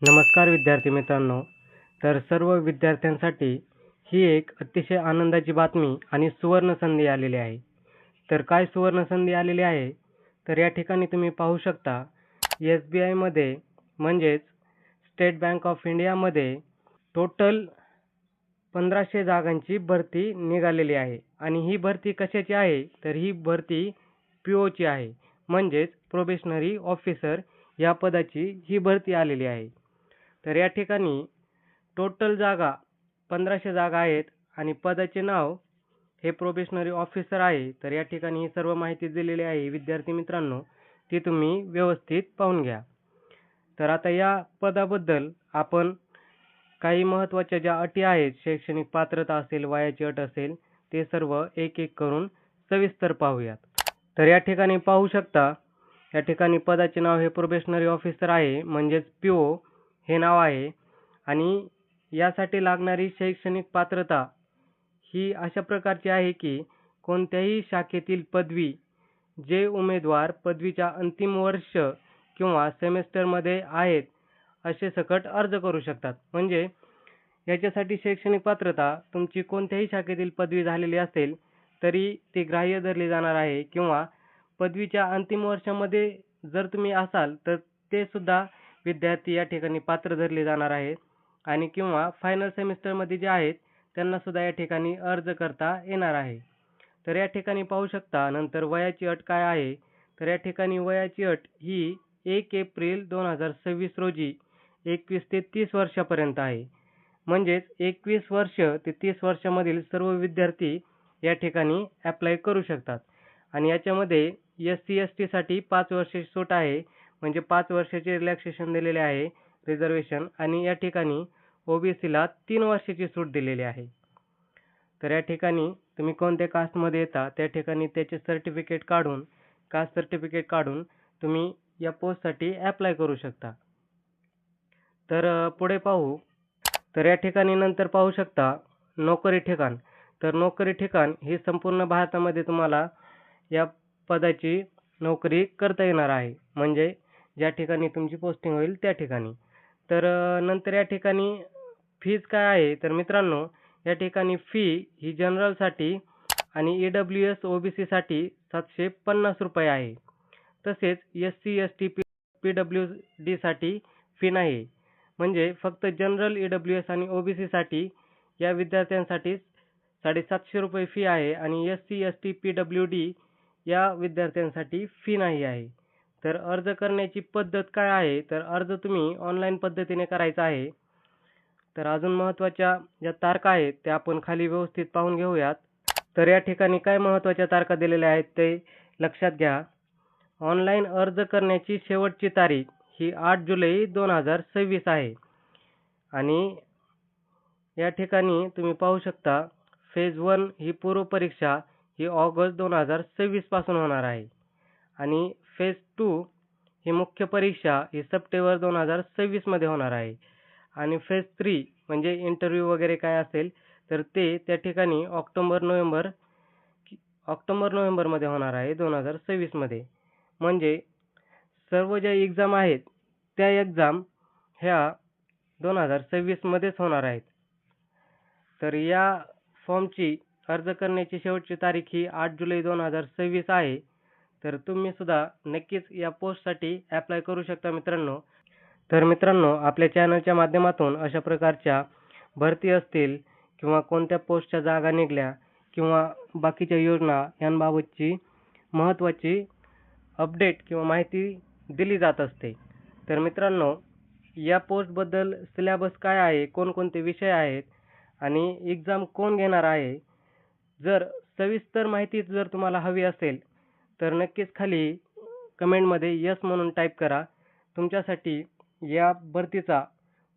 नमस्कार विद्यार्थी मित्रांनो. तर सर्व विद्यार्थ्यांसाठी ही एक अतिशय आनंदाची बातमी आणि सुवर्ण संधी आलेली आहे. तर काय सुवर्ण संधी आलेली आहे? तर या ठिकाणी तुम्ही पाहू शकता SBIमध्ये म्हणजेच स्टेट बँक ऑफ इंडियामध्ये टोटल 1500 जागांची भरती निघालेली आहे आणि ही भरती कशाची आहे? तर ही भरती POची आहे. म्हणजेच प्रोबेशनरी ऑफिसर या पदाची ही भरती आलेली आहे. तर या ठिकाणी टोटल जागा 1500 जागा आहेत आणि पदाचे नाव हे प्रोबेशनरी ऑफिसर आहे. तर या ठिकाणी ही सर्व माहिती दिलेली आहे विद्यार्थी मित्रांनो, ती तुम्ही व्यवस्थित पाहून घ्या. तर आता या पदाबद्दल आपण काही महत्त्वाच्या ज्या अटी आहेत, शैक्षणिक पात्रता असेल, वयाची अट असेल, ते सर्व एक-एक करून सविस्तर पाहूयात. तर या ठिकाणी पाहू शकता, या ठिकाणी पदाचे नाव हे प्रोबेशनरी ऑफिसर आहे, म्हणजेच PO हे नाव आहे आणि यासाठी लागणारी शैक्षणिक पात्रता ही अशा प्रकारची आहे की कोणत्याही शाखेतील पदवी जे उमेदवार पदवीच्या अंतिम वर्ष किंवा सेमेस्टरमध्ये आहेत असे सकट अर्ज करू शकतात. म्हणजे याच्यासाठी शैक्षणिक पात्रता तुमची कोणत्याही शाखेतील पदवी झालेली असेल तरी ती ग्राह्य धरली जाणार आहे किंवा पदवीच्या अंतिम वर्षामध्ये जर तुम्ही असाल तर ते सुद्धा विद्यार्थी या ठिकाणी पात्र धरले जाणार आहेत आणि किंवा फायनल सेमिस्टरमध्ये जे आहेत त्यांना सुद्धा या ठिकाणी अर्ज करता येणार आहे. तर या ठिकाणी पाहू शकता नंतर वयाची अट काय आहे? तर या ठिकाणी वयाची अट ही 1 एप्रिल 2026 रोजी 21 ते 30 वर्षापर्यंत आहे. म्हणजेच 21 वर्ष ते 30 वर्षामधील सर्व विद्यार्थी या ठिकाणी ॲप्लाय करू शकतात आणि याच्यामध्ये SC-STसाठी 5 वर्षाची सूट आहे. म्हणजे 5 वर्षाचे रिलॅक्सेशन दिलेले आहे, रिझर्वेशन आणि या ठिकाणी OBCला 3 वर्षाची सूट दिलेली आहे. तर या ठिकाणी तुम्ही कोणत्या कास्टमध्ये येता त्या ठिकाणी त्याचे सर्टिफिकेट काढून, कास्ट सर्टिफिकेट काढून तुम्ही या पोस्टसाठी ॲप्लाय करू शकता. तर पुढे पाहू. तर या ठिकाणी नंतर पाहू शकता नोकरी ठिकाण. तर नोकरी ठिकाण ही संपूर्ण भारतामध्ये तुम्हाला या पदाची नोकरी करता येणार आहे. म्हणजे ज्या ठिकाणी तुमची पोस्टिंग होईल त्या ठिकाणी. तर नंतर या ठिकाणी फीज काय आहे? तर मित्रांनो या ठिकाणी फी ही जनरलसाठी आणि EWS OBCसाठी ₹750 आहे. तसेच SC-ST PWDसाठी फी नाही. म्हणजे फक्त जनरल, EWS आणि OBCसाठी या विद्यार्थ्यांसाठी ₹750 फी आहे आणि SC-ST PWD या विद्यार्थ्यांसाठी फी नाही आहे. तर अर्ज करण्याची पद्धत काय आहे? तर अर्ज तुम्ही ऑनलाईन पद्धतीने करायचा आहे. तर अजून महत्त्वाच्या ज्या तारखा आहेत त्या आपण खाली व्यवस्थित पाहून घेऊयात. तर या ठिकाणी काय महत्त्वाच्या तारखा दिलेल्या आहेत ते लक्षात घ्या. ऑनलाईन अर्ज करण्याची शेवटची तारीख ही 8 जुलै 2026 आहे आणि या ठिकाणी तुम्ही पाहू शकता फेज 1 ही पूर्व परीक्षा ही ऑगस्ट 2026 पासून होणार आहे आणि फेज 2 ही मुख्य परीक्षा ही सप्टेंबर 2026 मध्ये होणार आहे आणि फेज 3 म्हणजे इंटरव्ह्यू वगैरे काय असेल तर ते त्या ठिकाणी ऑक्टोबर मध्ये होणार आहे 2026 मध्ये. म्हणजे सर्व ज्या एक्झाम आहेत त्या एक्झाम ह्या 2026 मध्येच होणार आहेत. तर या फॉर्मची अर्ज करण्याची शेवटची तारीख ही 8 जुलै 2026 आहे. तर तुम्ही सुद्धा नक्कीच या पोस्टसाठी ॲप्लाय करू शकता मित्रांनो. तर मित्रांनो आपल्या चॅनलच्या माध्यमातून अशा प्रकारच्या भरती असतील किंवा कोणत्या पोस्टच्या जागा निघाल्या किंवा बाकीच्या योजना यांबाबतची महत्त्वाची अपडेट किंवा माहिती दिली जात असते. तर मित्रांनो या पोस्टबद्दल सिलेबस काय आहे, कोणकोणते विषय आहेत आणि एक्झाम कोण घेणार आहे, जर सविस्तर माहिती जर तुम्हाला हवी असेल तर नक्कीच खाली कमेंटमध्ये यस म्हणून टाईप करा. तुमच्यासाठी या भरतीचा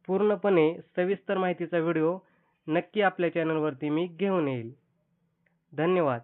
पूर्णपणे सविस्तर माहितीचा व्हिडिओ नक्की आपल्या चॅनलवरती मी घेऊन येईल. धन्यवाद.